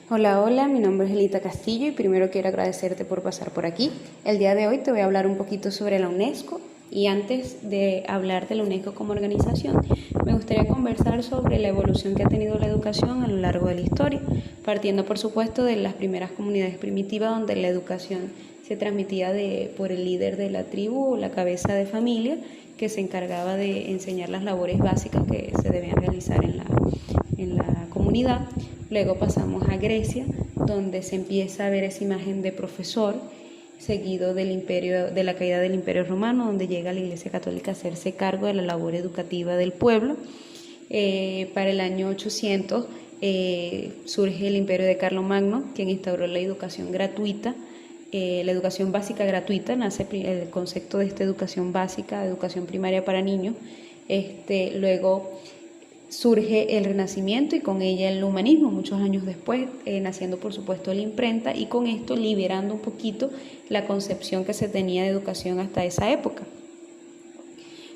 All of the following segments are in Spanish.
Hola, hola, mi nombre es Elita Castillo y primero quiero agradecerte por pasar por aquí. El día de hoy te voy a hablar un poquito sobre la UNESCO y antes de hablar de la UNESCO como organización, me gustaría conversar sobre la evolución que ha tenido la educación a lo largo de la historia, partiendo por supuesto de las primeras comunidades primitivas donde la educación se transmitía por el líder de la tribu o la cabeza de familia que se encargaba de enseñar las labores básicas que se debían realizar en la comunidad. Luego pasamos a Grecia, donde se empieza a ver esa imagen de profesor, seguido de la caída del Imperio Romano, donde llega la Iglesia Católica a hacerse cargo de la labor educativa del pueblo. Para el año 800 surge el Imperio de Carlomagno, quien instauró la educación gratuita, la educación básica gratuita. Nace el concepto de esta educación básica, educación primaria para niños. Luego surge el Renacimiento y con ella el humanismo, muchos años después, naciendo por supuesto la imprenta y con esto liberando un poquito la concepción que se tenía de educación hasta esa época.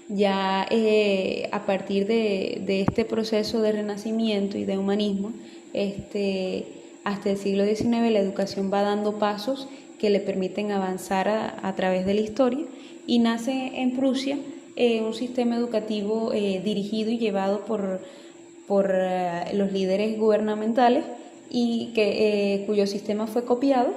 Ya a partir de este proceso de renacimiento y de humanismo, hasta el siglo XIX la educación va dando pasos que le permiten avanzar a través de la historia y nace en Prusia un sistema educativo dirigido y llevado por los líderes gubernamentales y cuyo sistema fue copiado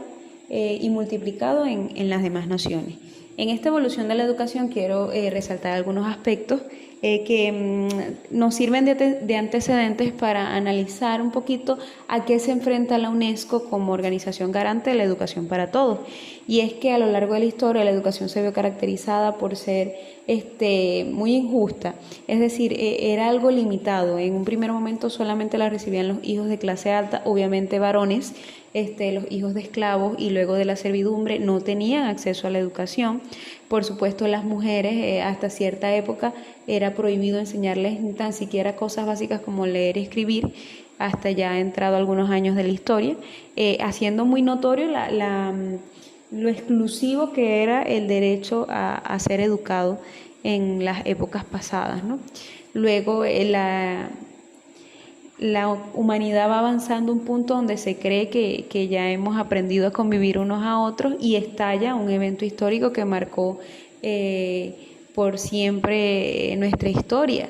y multiplicado en las demás naciones. En esta evolución de la educación quiero resaltar algunos aspectos que nos sirven de antecedentes para analizar un poquito a qué se enfrenta la UNESCO como organización garante de la educación para todos. Y es que a lo largo de la historia la educación se vio caracterizada por ser muy injusta, es decir, era algo limitado. En un primer momento solamente la recibían los hijos de clase alta, obviamente varones. Los hijos de esclavos y luego de la servidumbre no tenían acceso a la educación. Por supuesto, las mujeres hasta cierta época era prohibido enseñarles ni tan siquiera cosas básicas como leer y escribir, hasta ya entrado algunos años de la historia, haciendo muy notorio lo exclusivo que era el derecho a ser educado en las épocas pasadas, ¿no? Luego la humanidad va avanzando a un punto donde se cree que ya hemos aprendido a convivir unos a otros y estalla un evento histórico que marcó por siempre nuestra historia,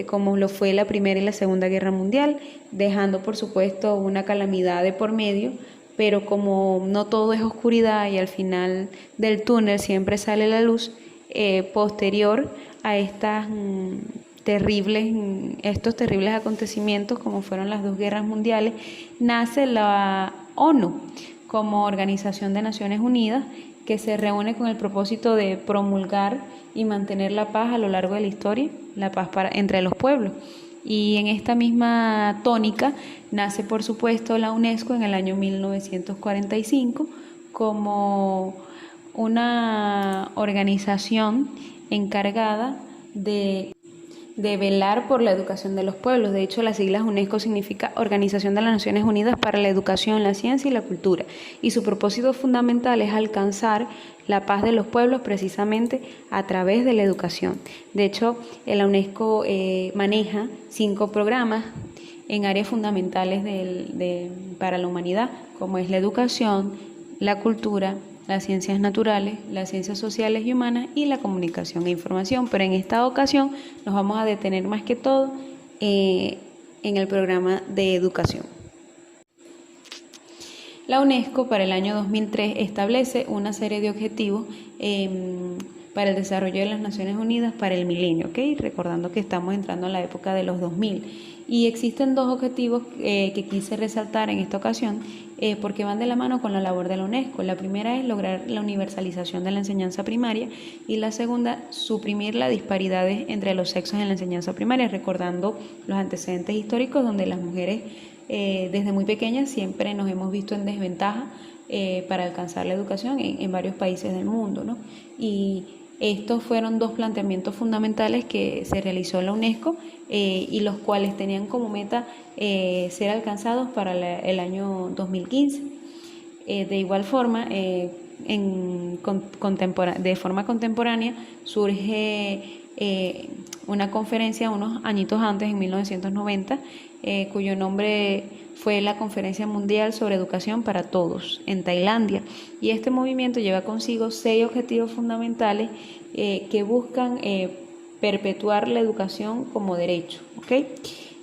como lo fue la Primera y la Segunda Guerra Mundial, dejando por supuesto una calamidad de por medio, pero como no todo es oscuridad y al final del túnel siempre sale la luz, posterior a estos terribles acontecimientos como fueron las dos guerras mundiales, nace la ONU como Organización de Naciones Unidas, que se reúne con el propósito de promulgar y mantener la paz a lo largo de la historia, la paz entre los pueblos. Y en esta misma tónica nace por supuesto la UNESCO en el año 1945 como una organización encargada de velar por la educación de los pueblos. De hecho, las siglas UNESCO significa Organización de las Naciones Unidas para la Educación, la Ciencia y la Cultura, y su propósito fundamental es alcanzar la paz de los pueblos precisamente a través de la educación. De hecho, la UNESCO maneja 5 programas en áreas fundamentales para la humanidad, como es la educación, la cultura, las ciencias naturales, las ciencias sociales y humanas y la comunicación e información. Pero en esta ocasión nos vamos a detener más que todo en el programa de educación. La UNESCO para el año 2003 establece una serie de objetivos para el desarrollo de las Naciones Unidas para el milenio, ¿ok? Recordando que estamos entrando en la época de los 2000. Y existen 2 objetivos que quise resaltar en esta ocasión porque van de la mano con la labor de la UNESCO. La primera es lograr la universalización de la enseñanza primaria y la segunda, suprimir las disparidades entre los sexos en la enseñanza primaria, recordando los antecedentes históricos donde las mujeres desde muy pequeñas siempre nos hemos visto en desventaja para alcanzar la educación en varios países del mundo, ¿no? Y estos fueron 2 planteamientos fundamentales que se realizó la UNESCO y los cuales tenían como meta ser alcanzados para el año 2015. De igual forma, de forma contemporánea surge una conferencia unos añitos antes, en 1990, cuyo nombre fue la Conferencia Mundial sobre Educación para Todos en Tailandia. Y este movimiento lleva consigo 6 objetivos fundamentales que buscan perpetuar la educación como derecho, ¿ok?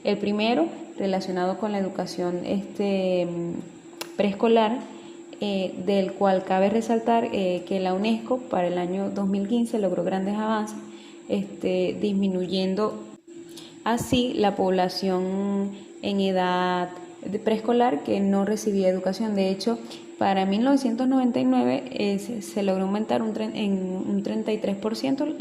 El primero, relacionado con la educación preescolar, del cual cabe resaltar que la UNESCO para el año 2015 logró grandes avances, disminuyendo así la población en edad preescolar que no recibía educación. De hecho, para 1999 se logró aumentar en un 33%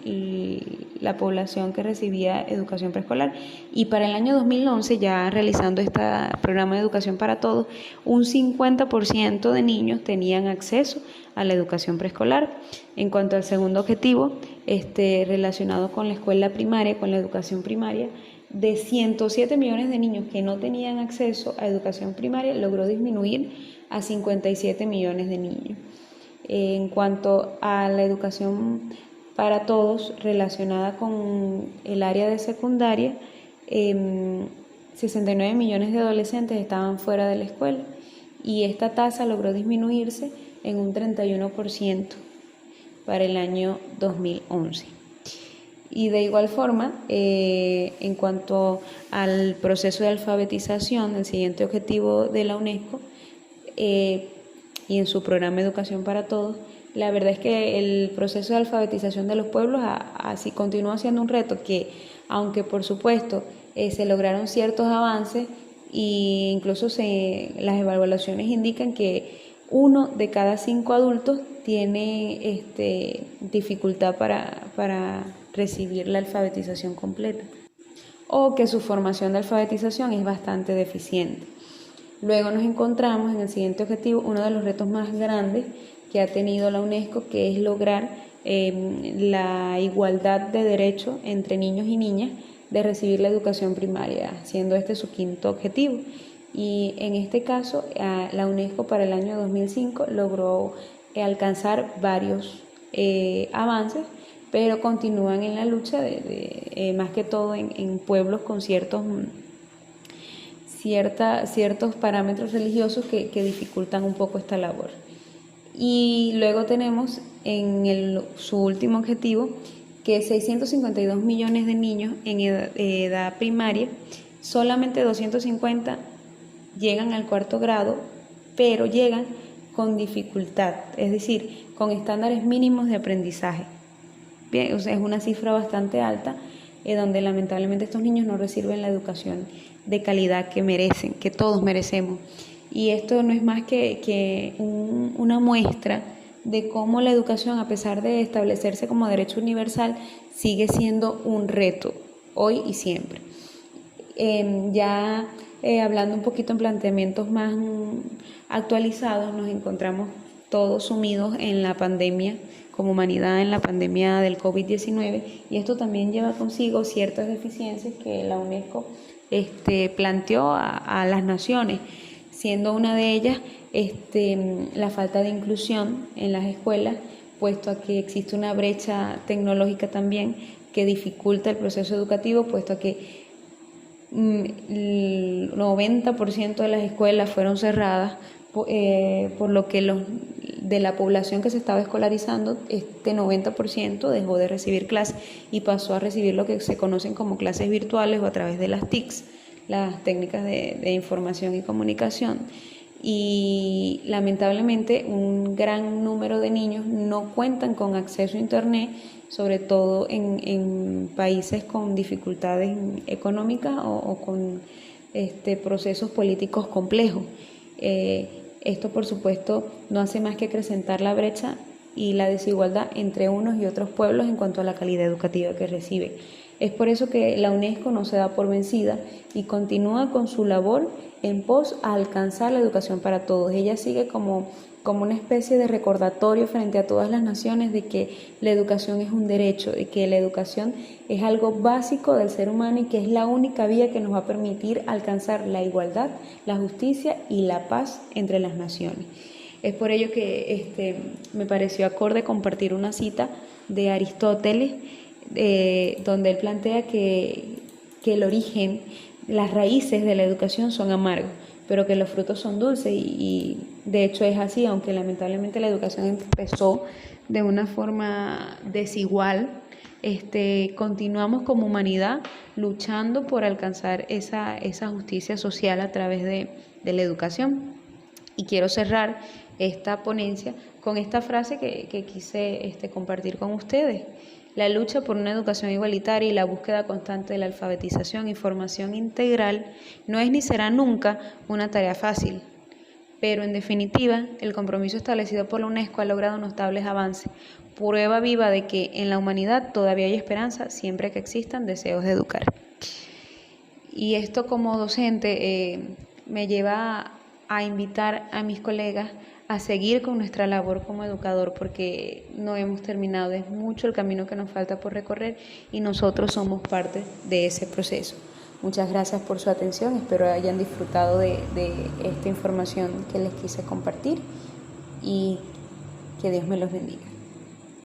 la población que recibía educación preescolar, y para el año 2011, ya realizando este programa de educación para todos, un 50% de niños tenían acceso a la educación preescolar. En cuanto al segundo objetivo, relacionado con la escuela primaria, con la educación primaria, de 107 millones de niños que no tenían acceso a educación primaria, logró disminuir a 57 millones de niños. En cuanto a la educación para todos relacionada con el área de secundaria, 69 millones de adolescentes estaban fuera de la escuela, y esta tasa logró disminuirse en un 31% para el año 2011. Y de igual forma, en cuanto al proceso de alfabetización, el siguiente objetivo de la UNESCO, y en su programa Educación para Todos, la verdad es que el proceso de alfabetización de los pueblos así continúa siendo un reto que, aunque por supuesto se lograron ciertos avances, e incluso las evaluaciones indican que 1 de cada 5 adultos tiene dificultad para recibir la alfabetización completa, o que su formación de alfabetización es bastante deficiente. Luego nos encontramos en el siguiente objetivo, uno de los retos más grandes que ha tenido la UNESCO, que es lograr la igualdad de derechos entre niños y niñas de recibir la educación primaria, siendo este su quinto objetivo. Y en este caso, la UNESCO para el año 2005 logró alcanzar varios avances, pero continúan en la lucha, más que todo en pueblos con ciertos parámetros religiosos que dificultan un poco esta labor. Y luego tenemos su último objetivo, que 652 millones de niños en edad primaria, solamente 250 llegan al 4º grado, pero llegan con dificultad, es decir, con estándares mínimos de aprendizaje. Bien, o sea, es una cifra bastante alta, donde lamentablemente estos niños no reciben la educación de calidad que merecen, que todos merecemos. Y esto no es más que una muestra de cómo la educación, a pesar de establecerse como derecho universal, sigue siendo un reto hoy y siempre. Hablando un poquito en planteamientos más actualizados, nos encontramos todos sumidos en la pandemia, como humanidad, en la pandemia del COVID-19, y esto también lleva consigo ciertas deficiencias que la UNESCO planteó a las naciones, siendo una de ellas la falta de inclusión en las escuelas, puesto a que existe una brecha tecnológica también que dificulta el proceso educativo, puesto a que el 90% de las escuelas fueron cerradas, por lo que de la población que se estaba escolarizando, 90% dejó de recibir clases y pasó a recibir lo que se conocen como clases virtuales o a través de las TICs, las técnicas de información y comunicación. Y lamentablemente un gran número de niños no cuentan con acceso a internet, sobre todo en países con dificultades económicas o con procesos políticos complejos. Esto, por supuesto, no hace más que acrecentar la brecha y la desigualdad entre unos y otros pueblos en cuanto a la calidad educativa que reciben. Es por eso que la UNESCO no se da por vencida y continúa con su labor en pos a alcanzar la educación para todos. Ella sigue como una especie de recordatorio frente a todas las naciones de que la educación es un derecho, de que la educación es algo básico del ser humano y que es la única vía que nos va a permitir alcanzar la igualdad, la justicia y la paz entre las naciones. Es por ello que me pareció acorde compartir una cita de Aristóteles, donde él plantea que el origen, las raíces de la educación son amargos, pero que los frutos son dulces y de hecho es así, aunque lamentablemente la educación empezó de una forma desigual. Continuamos como humanidad luchando por alcanzar esa justicia social a través de la educación. Y quiero cerrar esta ponencia con esta frase que quise compartir con ustedes. La lucha por una educación igualitaria y la búsqueda constante de la alfabetización y formación integral no es ni será nunca una tarea fácil, pero en definitiva el compromiso establecido por la UNESCO ha logrado notables avances, prueba viva de que en la humanidad todavía hay esperanza siempre que existan deseos de educar. Y esto como docente me lleva a invitar a mis colegas a seguir con nuestra labor como educador, porque no hemos terminado, es mucho el camino que nos falta por recorrer y nosotros somos parte de ese proceso. Muchas gracias por su atención, espero hayan disfrutado de esta información que les quise compartir y que Dios me los bendiga.